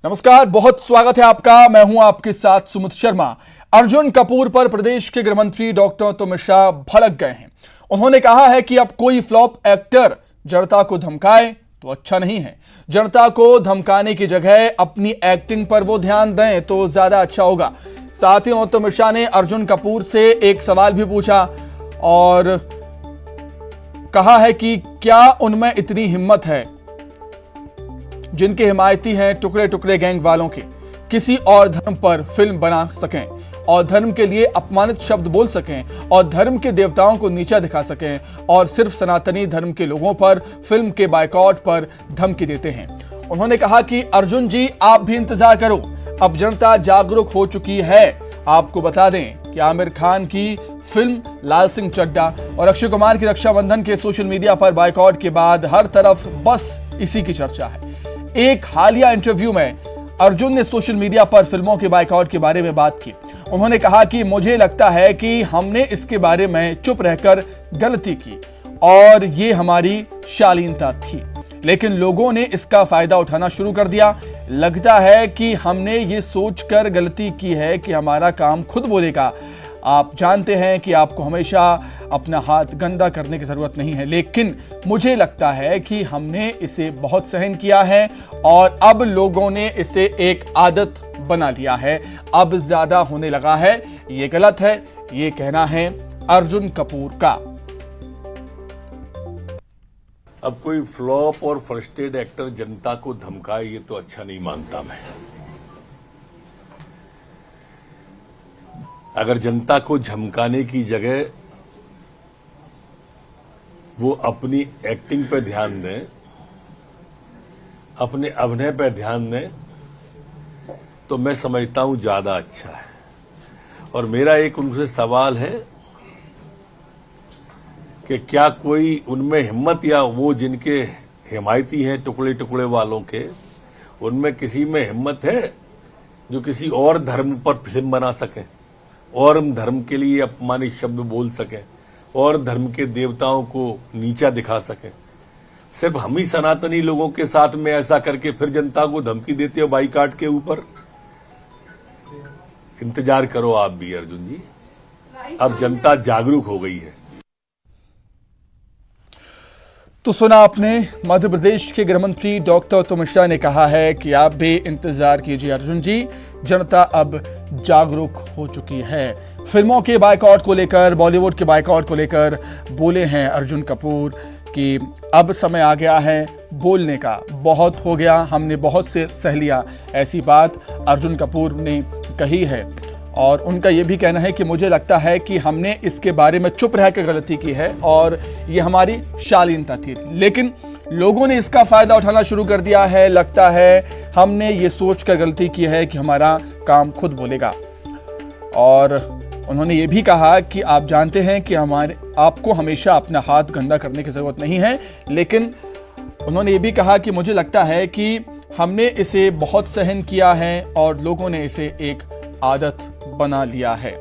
नमस्कार, बहुत स्वागत है आपका। मैं हूं आपके साथ सुमित शर्मा। अर्जुन कपूर पर प्रदेश के गृह मंत्री डॉक्टर अमित शाह भड़क गए हैं। उन्होंने कहा है कि अब कोई फ्लॉप एक्टर जनता को धमकाए तो अच्छा नहीं है। जनता को धमकाने की जगह अपनी एक्टिंग पर वो ध्यान दें तो ज्यादा अच्छा होगा। साथ ही अमित शाह ने अर्जुन कपूर से एक सवाल भी पूछा और कहा है कि क्या उनमें इतनी हिम्मत है, जिनके हिमायती हैं टुकड़े टुकड़े गैंग वालों के, किसी और धर्म पर फिल्म बना सकें और धर्म के लिए अपमानित शब्द बोल सकें और धर्म के देवताओं को नीचा दिखा सकें और सिर्फ सनातनी धर्म के लोगों पर फिल्म के बायकॉट पर धमकी देते हैं। उन्होंने कहा कि अर्जुन जी, आप भी इंतजार करो, अब जनता जागरूक हो चुकी है। आपको बता दें कि आमिर खान की फिल्म लाल सिंह चड्ढा और अक्षय कुमार की रक्षाबंधन के सोशल मीडिया पर बायकॉट के बाद हर तरफ बस इसी की चर्चा है। एक हालिया इंटरव्यू में अर्जुन ने सोशल मीडिया पर फिल्मों के बायकॉट के बारे में बात की। उन्होंने कहा कि मुझे लगता है कि हमने इसके बारे में चुप रहकर गलती की और ये हमारी शालीनता थी, लेकिन लोगों ने इसका फायदा उठाना शुरू कर दिया। लगता है कि हमने ये सोचकर गलती की है कि हमारा काम खुद बोलेगा। आप जानते हैं कि आपको हमेशा अपना हाथ गंदा करने की जरूरत नहीं है, लेकिन मुझे लगता है कि हमने इसे बहुत सहन किया है और अब लोगों ने इसे एक आदत बना लिया है, अब ज्यादा होने लगा है। ये गलत है, ये कहना है अर्जुन कपूर का। अब कोई फ्लॉप और फ्रस्ट्रेटेड एक्टर जनता को धमकाए, ये तो अच्छा नहीं मानता मैं। अगर जनता को धमकाने की जगह वो अपनी एक्टिंग पे ध्यान दें, अपने अभिनय पे ध्यान दें, तो मैं समझता हूं ज्यादा अच्छा है। और मेरा एक उनसे सवाल है कि क्या कोई उनमें हिम्मत, या वो जिनके हिमायती हैं टुकड़े टुकड़े वालों के, उनमें किसी में हिम्मत है जो किसी और धर्म पर फिल्म बना सके और धर्म के लिए अपमानित शब्द बोल सके और धर्म के देवताओं को नीचा दिखा सके? सिर्फ हम ही सनातनी लोगों के साथ में ऐसा करके फिर जनता को धमकी देते हो बाईकाट के ऊपर। इंतजार करो आप भी अर्जुन जी, अब जनता जागरूक हो गई है। तो सुना आपने, मध्य प्रदेश के गृह मंत्री डॉक्टर अमित शाह ने कहा है कि आप भी इंतजार कीजिए अर्जुन जी, जनता अब जागरूक हो चुकी है। फिल्मों के बायकॉट को लेकर, बॉलीवुड के बायकॉट को लेकर बोले हैं अर्जुन कपूर कि अब समय आ गया है बोलने का, बहुत हो गया, हमने बहुत से सह लिया। ऐसी बात अर्जुन कपूर ने कही है और उनका यह भी कहना है कि मुझे लगता है कि हमने इसके बारे में चुप रहकर गलती की है और ये हमारी शालीनता थी, लेकिन लोगों ने इसका फायदा उठाना शुरू कर दिया है। लगता है हमने ये सोचकर गलती की है कि हमारा काम खुद बोलेगा। और उन्होंने ये भी कहा कि आप जानते हैं कि आपको हमेशा अपना हाथ गंदा करने की जरूरत नहीं है, लेकिन उन्होंने ये भी कहा कि मुझे लगता है कि हमने इसे बहुत सहन किया है और लोगों ने इसे एक आदत बना लिया है।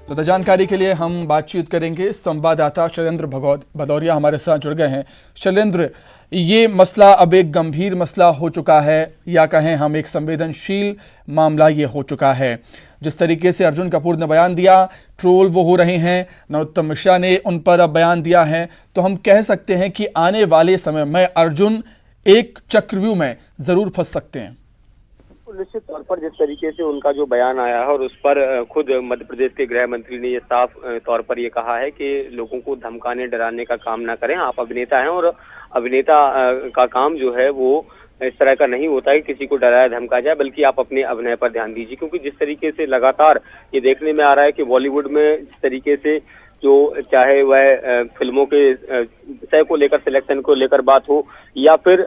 तो जानकारी के लिए हम बातचीत करेंगे, संवाददाता शैलेंद्र भदौरिया हमारे साथ जुड़ गए हैं। शैलेंद्र, ये मसला अब एक गंभीर मसला हो चुका है या कहें हम एक संवेदनशील मामला ये हो चुका है। जिस तरीके से अर्जुन कपूर ने बयान दिया, ट्रोल वो हो रहे हैं, नरोत्तम मिश्रा ने उन पर अब बयान दिया है, तो हम कह सकते हैं कि आने वाले समय में अर्जुन एक चक्रव्यूह में जरूर फंस सकते हैं। निश्चित तौर पर जिस तरीके से उनका जो बयान आया है और उस पर खुद मध्य प्रदेश के गृह मंत्री ने ये साफ तौर पर ये कहा है कि लोगों को धमकाने डराने का काम ना करें। आप अभिनेता हैं और अभिनेता का काम जो है वो इस तरह का नहीं होता है कि किसी को डराया धमका जाए, बल्कि आप अपने अभिनय पर ध्यान दीजिए। क्योंकि जिस तरीके से लगातार ये देखने में आ रहा है कि बॉलीवुड में जिस तरीके से जो चाहे वह फिल्मों के विषय को लेकर, सिलेक्शन को लेकर बात हो या फिर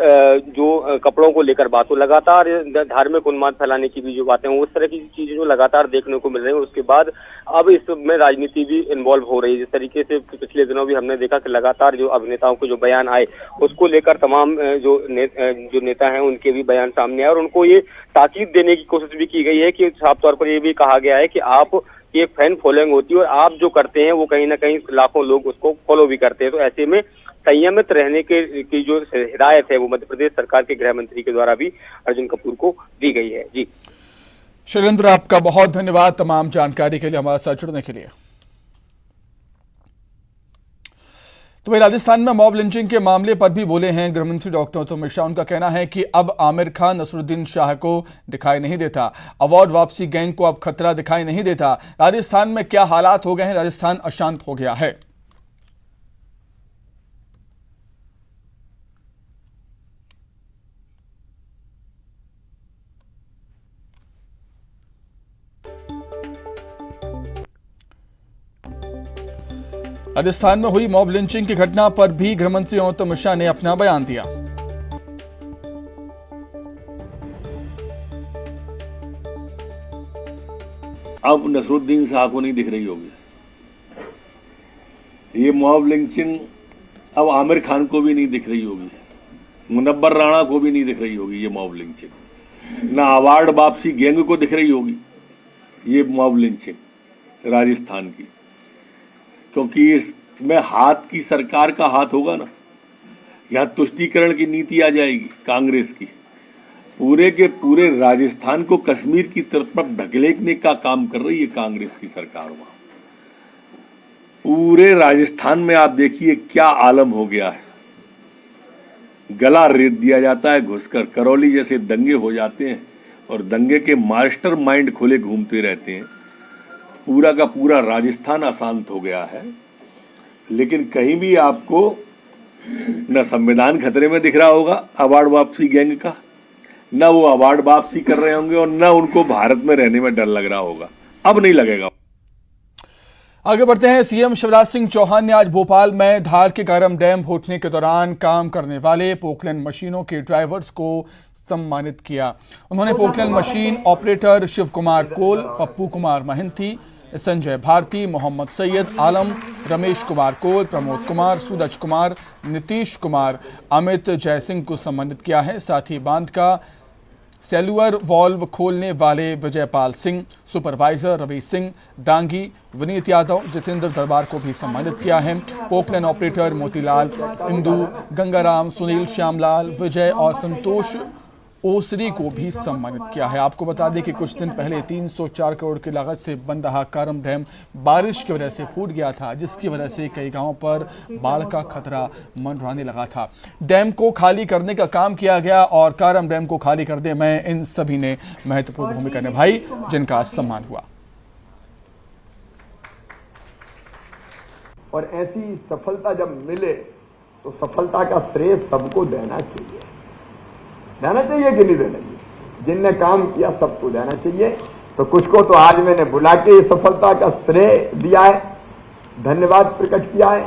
जो कपड़ों को लेकर बात हो, लगातार धार्मिक उन्माद फैलाने की भी जो बातें हो, उस तरह की चीजें जो लगातार देखने को मिल रही है। उसके बाद अब इसमें राजनीति भी इन्वॉल्व हो रही है। जिस तरीके से पिछले दिनों भी हमने देखा कि लगातार जो अभिनेताओं के जो बयान आए, उसको लेकर तमाम जो नेता हैं उनके भी बयान सामने आए और उनको ये ताकीद देने की कोशिश भी की गई है कि साफ तौर पर ये भी कहा गया है कि आप ये फैन फॉलोइंग होती है और आप जो करते हैं वो कहीं ना कहीं लाखों लोग उसको फॉलो भी करते हैं। तो ऐसे में संयमित रहने की जो हिदायत है वो मध्य प्रदेश सरकार के गृह मंत्री के द्वारा भी अर्जुन कपूर को दी गई है। जी शैलेंद्र, आपका बहुत धन्यवाद तमाम जानकारी के लिए, हमारे साथ जुड़ने के लिए। तो वही राजस्थान में मॉब लिंचिंग के मामले पर भी बोले हैं गृहमंत्री डॉक्टर तोमर शाह। उनका कहना है कि अब आमिर खान नसरुद्दीन शाह को दिखाई नहीं देता, अवार्ड वापसी गैंग को अब खतरा दिखाई नहीं देता। राजस्थान में क्या हालात हो गए हैं, राजस्थान अशांत हो गया है। राजस्थान में हुई मॉब लिंचिंग की घटना पर भी गृहमंत्री तोमर शाह ने अपना बयान दिया। अब नसरुद्दीन शाह को नहीं दिख रही होगी ये मॉब लिंचिंग, अब आमिर खान को भी नहीं दिख रही होगी, मुनव्वर राणा को भी नहीं दिख रही होगी ये मॉब लिंचिंग, ना अवार्ड वापसी गैंग को दिख रही होगी ये मॉब लिंचिंग राजस्थान की, क्योंकि इसमें हाथ की सरकार का हाथ होगा ना। यहाँ तुष्टीकरण की नीति आ जाएगी कांग्रेस की, पूरे के पूरे राजस्थान को कश्मीर की तरफ ढकेलने का काम कर रही है कांग्रेस की सरकार। वहां पूरे राजस्थान में आप देखिए क्या आलम हो गया है, गला रेत दिया जाता है घुसकर, करौली जैसे दंगे हो जाते हैं और दंगे के मास्टर माइंड खुले घूमते रहते हैं। पूरा का पूरा राजस्थान अशांत हो गया है, लेकिन कहीं भी आपको न संविधान खतरे में दिख रहा होगा अवार्ड वापसी गैंग का, न वो अवार्ड वापसी कर रहे होंगे और न उनको भारत में रहने में डर लग रहा होगा। अब नहीं लगेगा। आगे बढ़ते हैं। सीएम शिवराज सिंह चौहान ने आज भोपाल में धार के कारम डैम फूटने के दौरान काम करने वाले पोकलैंड मशीनों के ड्राइवर्स को सम्मानित किया। उन्होंने Poclain machine operator Shiv Kumar Kol, Pappu Kumar Mahanti, Sanjay Bharti, Mohammad Syed Alam, Ramesh Kumar Kol, Pramod Kumar, Suraj Kumar, Nitish Kumar, Amit Jaisingh को सम्मानित किया है। साथ ही बांध का सेलुअर वॉल्व खोलने वाले विजयपाल सिंह, सुपरवाइजर रवि सिंह डांगी, विनीत यादव, जितेंद्र दरबार को भी सम्मानित किया है। पोकलैंड ऑपरेटर मोतीलाल, इंदू, गंगाराम, सुनील, श्यामलाल, विजय और संतोष ओसरी को भी सम्मानित किया है। आपको बता दें कि कुछ दिन पहले 304 करोड़ की लागत से बन रहा कारम डैम बारिश की वजह से फूट गया था, जिसकी वजह से कई गांवों पर बाढ़ का खतरा मंडराने लगा था। डैम को खाली करने का काम किया गया और कारम डैम को खाली करने में इन सभी ने महत्वपूर्ण भूमिका निभाई, जिनका सम्मान हुआ। और ऐसी सफलता जब मिले तो सफलता का श्रेय सबको देना चाहिए कि नहीं देना चाहिए? जिनने काम किया सबको देना चाहिए। तो कुछ को तो आज मैंने बुला के ये सफलता का श्रेय दिया है, धन्यवाद प्रकट किया है,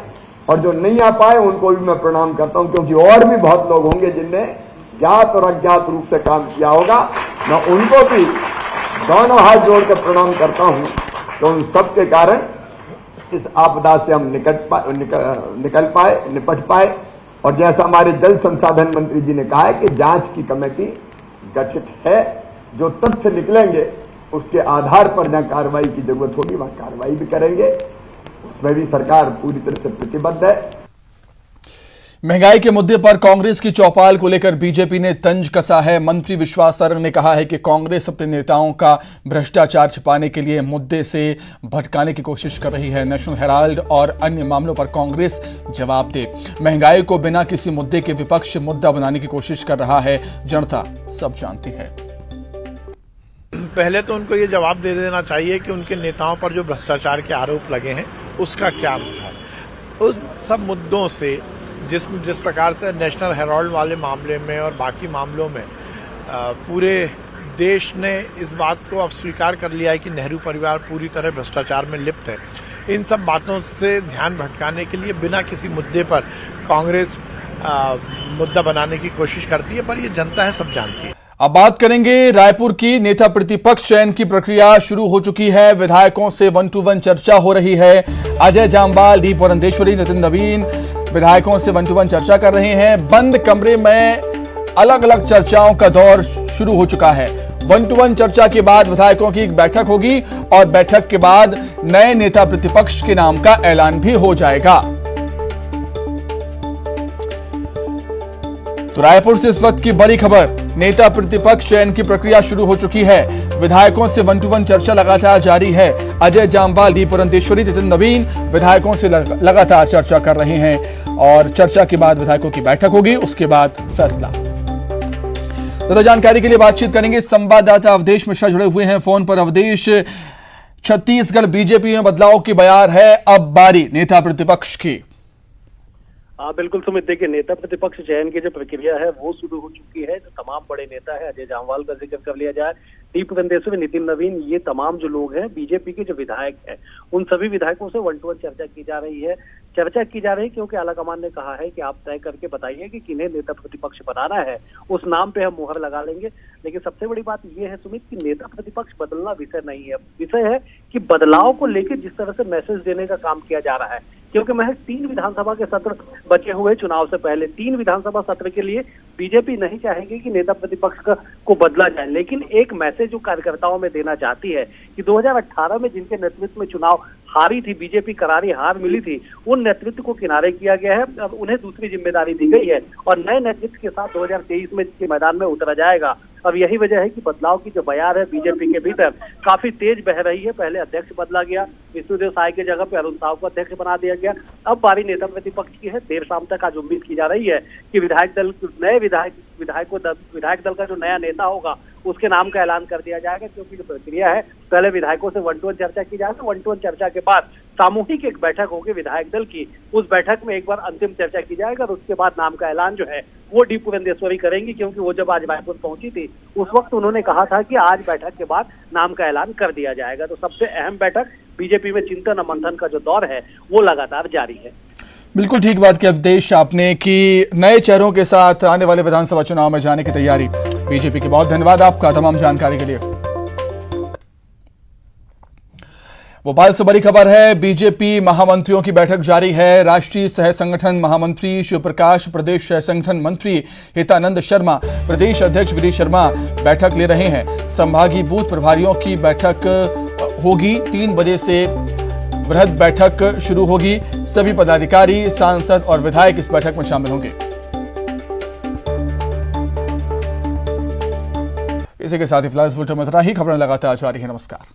और जो नहीं आ पाए उनको भी मैं प्रणाम करता हूं, क्योंकि और भी बहुत लोग होंगे जिनने ज्ञात और अज्ञात रूप से काम किया होगा। मैं उनको भी दोनों हाथ जोड़ कर प्रणाम करता हूं, तो उन सबके कारण इस आपदा से हम निकल पाए, निपट पाए। और जैसा हमारे जल संसाधन मंत्री जी ने कहा है कि जांच की कमेटी गठित है, जो तथ्य निकलेंगे उसके आधार पर जहां कार्रवाई की जरूरत होगी वहां कार्रवाई भी करेंगे। उसमें भी सरकार पूरी तरह से प्रतिबद्ध है। महंगाई के मुद्दे पर कांग्रेस की चौपाल को लेकर बीजेपी ने तंज कसा है। मंत्री विश्वास सरंग ने कहा है कि कांग्रेस अपने नेताओं का भ्रष्टाचार छिपाने के लिए मुद्दे से भटकाने की कोशिश कर रही है। नेशनल हेराल्ड और अन्य मामलों पर कांग्रेस जवाब दे। महंगाई को बिना किसी मुद्दे के विपक्ष मुद्दा बनाने की कोशिश कर रहा है, जनता सब जानती है। पहले तो उनको ये जवाब दे देना चाहिए कि उनके नेताओं पर जो भ्रष्टाचार के आरोप लगे हैं उसका क्या मुद्दा है। उस सब मुद्दों से जिस प्रकार से नेशनल हेराल्ड वाले मामले में और बाकी मामलों में पूरे देश ने इस बात को अब स्वीकार कर लिया है कि नेहरू परिवार पूरी तरह भ्रष्टाचार में लिप्त है, इन सब बातों से ध्यान भटकाने के लिए बिना किसी मुद्दे पर कांग्रेस मुद्दा बनाने की कोशिश करती है, पर ये जनता है सब जानती है। अब बात करेंगे रायपुर की। नेता प्रतिपक्ष चयन की प्रक्रिया शुरू हो चुकी है। विधायकों से 1-to-1 चर्चा हो रही है। अजय जामवाल, डी पुरंदेश्वरी, नितिन नवीन विधायकों से 1-to-1 चर्चा कर रहे हैं। बंद कमरे में अलग अलग चर्चाओं का दौर शुरू हो चुका है। 1-to-1 चर्चा के बाद विधायकों की एक बैठक होगी और बैठक के बाद नए नेता प्रतिपक्ष के नाम का ऐलान भी हो जाएगा। तो रायपुर से इस वक्त की बड़ी खबर, नेता प्रतिपक्ष चयन की प्रक्रिया शुरू हो चुकी है। विधायकों से 1-to-1 चर्चा लगातार जारी है। अजय जामवाल, डी पुरंदेश्वरी, नितिन नवीन विधायकों से लगातार चर्चा कर रहे हैं और चर्चा के बाद विधायकों की बैठक होगी, उसके बाद फैसला। ज्यादा जानकारी के लिए बातचीत करेंगे संवाददाता अवधेश मिश्रा जुड़े हुए हैं फोन पर। अवधेश, छत्तीसगढ़ बीजेपी में बदलाव की बयार है, अब बारी नेता प्रतिपक्ष की। हाँ बिल्कुल सुमित, देखिए नेता प्रतिपक्ष चयन की जो प्रक्रिया है वो शुरू हो चुकी है। जो तमाम बड़े नेता है, अजय जामवाल का जिक्र कर लिया जाए, डी पुरंदेश्वरी, नितिन नवीन, ये तमाम जो लोग हैं बीजेपी के जो विधायक हैं, उन सभी विधायकों से 1-to-1 चर्चा की जा रही है। चर्चा की जा रही है क्योंकि आलाकमान ने कहा है कि आप तय करके बताइए कि किन्हें नेता प्रतिपक्ष बनाना है, उस नाम पे हम मुहर लगा लेंगे। लेकिन सबसे बड़ी बात यह है सुमित कि नेता प्रतिपक्ष बदलना विषय नहीं है, विषय है कि बदलाव को लेकर जिस तरह से मैसेज देने का काम किया जा रहा है। क्योंकि महज 3 विधानसभा के सत्र बचे हुए चुनाव से पहले, 3 विधानसभा सत्र के लिए बीजेपी नहीं चाहेगी कि नेता प्रतिपक्ष को बदला जाए, लेकिन एक मैसेज जो कार्यकर्ताओं में देना चाहती है कि 2018 में जिनके नेतृत्व में चुनाव हारी थी बीजेपी, करारी हार मिली थी, उन नेतृत्व को किनारे किया गया है। अब उन्हें दूसरी जिम्मेदारी दी गई है और नए नेतृत्व के साथ 2023 में के मैदान में उतरा जाएगा। अब यही वजह है कि बदलाव की जो बयार है बीजेपी के भीतर काफी तेज बह रही है। पहले अध्यक्ष बदला गया, विष्णुदेव साय के जगह पे अरुण साव को अध्यक्ष बना दिया गया। अब बारी नेता प्रतिपक्ष की है। देर शाम तक आज उम्मीद की जा रही है कि विधायक दल का जो नया नेता होगा उसके नाम का ऐलान कर दिया जाएगा। क्योंकि जो प्रक्रिया है, पहले विधायकों से 1-to-1 चर्चा की जाएगी, 1-to-1 चर्चा के बाद सामूहिक एक बैठक होगी विधायक दल की। उस बैठक में एक बार अंतिम चर्चा की जाएगी और उसके बाद नाम का ऐलान जो है वो डी पुरंदेश्वरी करेंगी। क्योंकि वो जब आज रायपुर पहुंची थी उस वक्त उन्होंने कहा था कि आज बैठक के बाद नाम का ऐलान कर दिया जाएगा। तो सबसे अहम बैठक बीजेपी में चिंतन और मंथन का जो दौर है वो लगातार जारी है। बिल्कुल ठीक बात की अवधेश आपने कि नए चेहरों के साथ आने वाले विधानसभा चुनाव में जाने की तैयारी बीजेपी की। बहुत धन्यवाद आपका तमाम जानकारी के लिए। भोपाल से बड़ी खबर है, बीजेपी महामंत्रियों की बैठक जारी है। राष्ट्रीय सह संगठन महामंत्री शिवप्रकाश, प्रदेश सह संगठन मंत्री हितानंद शर्मा, प्रदेश अध्यक्ष विधि शर्मा बैठक ले रहे हैं। संभागीय बूथ प्रभारियों की बैठक होगी, 3 बजे से बृहद बैठक शुरू होगी। सभी पदाधिकारी, सांसद और विधायक इस बैठक में शामिल होंगे। इसी के साथ ही फिलहाल इस बुलेटिन में इतना ही। खबरें लगातार जारी है। नमस्कार।